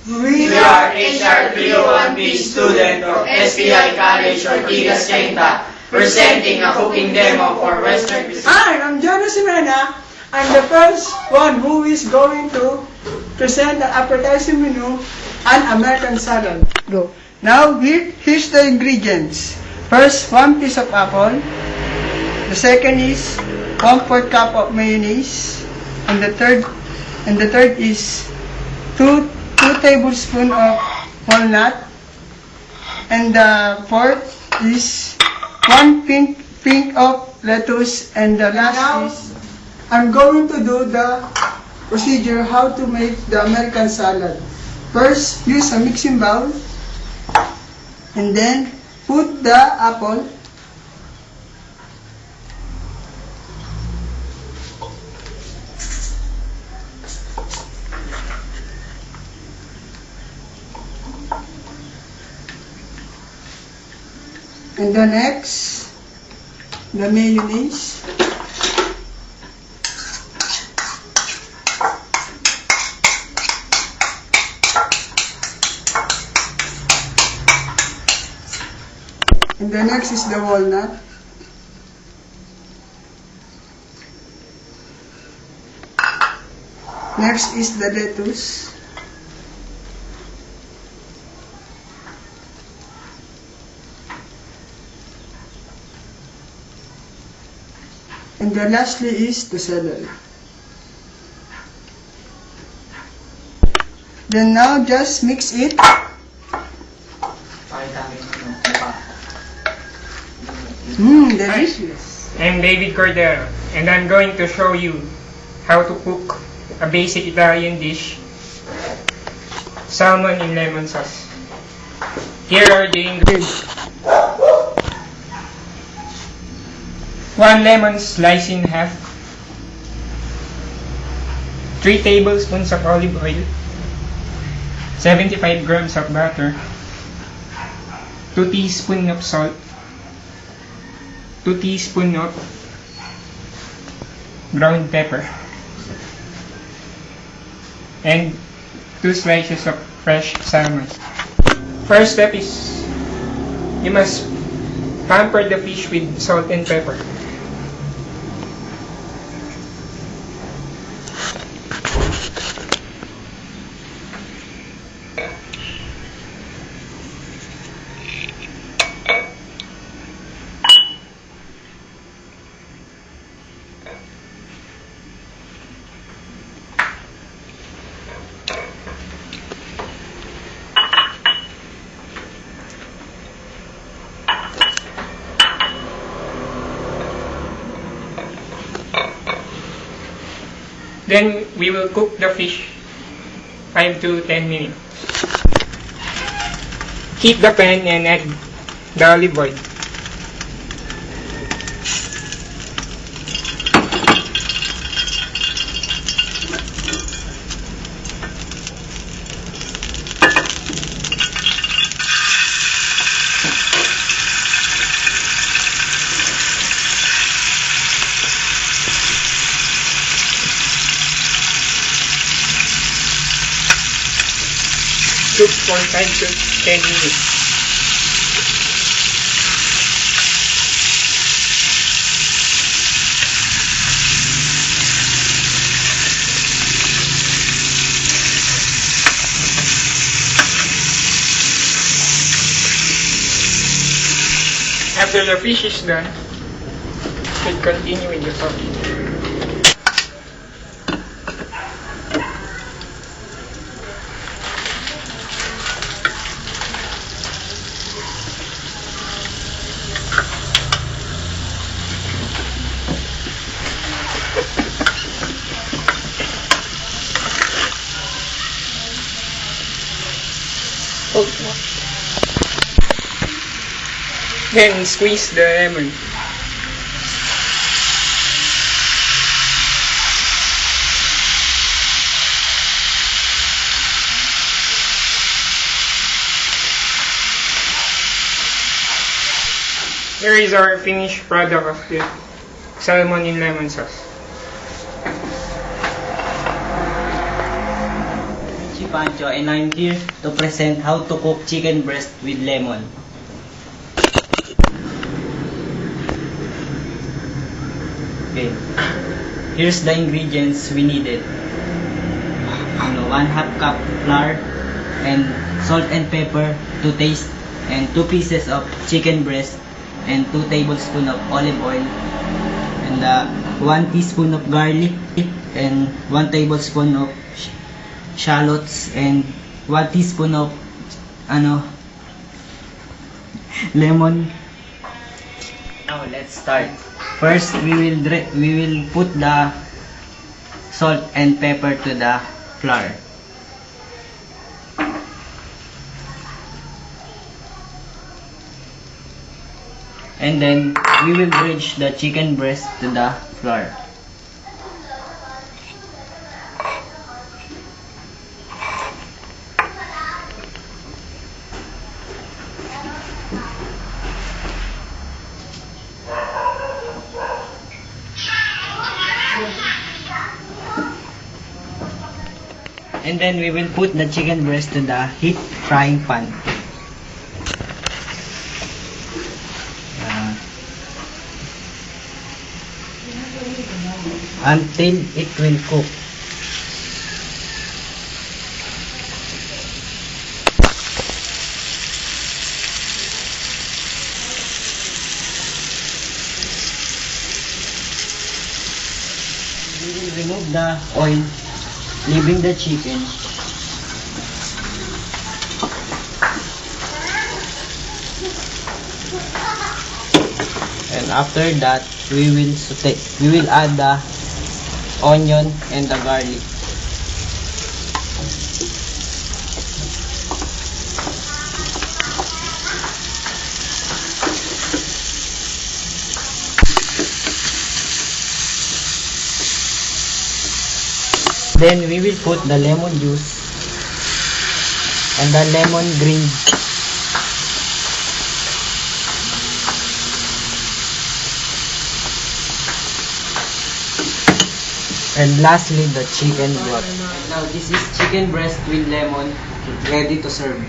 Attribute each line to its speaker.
Speaker 1: We are HR301B student of SPI College Ortigas Quinta, presenting a cooking demo for Western cuisine.
Speaker 2: Hi, I'm Jonas Simena. I'm the first one who is going to present the appetizer menu and American salad. Go. Now, here's the ingredients. First, 1 piece of apple. The second is 1/4 cup of mayonnaise. And the third is 2 tablespoons of walnut. And the fourth is 1 pink of lettuce. And the last is, I'm going to do the procedure how to make the American salad. First, use a mixing bowl. And then, put the apple. And the next, the mayonnaise. And the next is the walnut. Next is the lettuce. And the lastly is the celery. Then now just mix it. Delicious.
Speaker 3: I'm David Cordero, and I'm going to show you how to cook a basic Italian dish, salmon in lemon sauce. Here are the ingredients. 1 lemon sliced in half, 3 tablespoons of olive oil, 75 grams of butter, 2 teaspoons of salt, 2 teaspoons of ground pepper, and 2 slices of fresh salmon. First step is you must pamper the fish with salt and pepper. Then we will cook the fish 5 to 10 minutes. Heat the pan and add the olive oil. Cook for 5 to 10 minutes. After the fish is done, we continue with the sauce. Then squeeze the lemon. Here is our finished product of the salmon in lemon sauce. Thank you.
Speaker 4: Pancho and I'm here to present how to cook chicken breast with lemon. Okay, here's the ingredients we needed. 1/2 cup flour and salt and pepper to taste, and 2 pieces of chicken breast and 2 tablespoons of olive oil, and 1 teaspoon of garlic and 1 tablespoon of shallots and 1 teaspoon of lemon. Now let's start. First, we will put the salt and pepper to the flour. And then we will dredge the chicken breast to the flour. And then we will put the chicken breast to the heat frying pan. Until it will cook. We will remove the oil, leaving the chicken. And after that, we will add the onion and the garlic. Then we will put the lemon juice and the lemon green. And lastly, the chicken broth. Now this is chicken breast with lemon, ready to serve.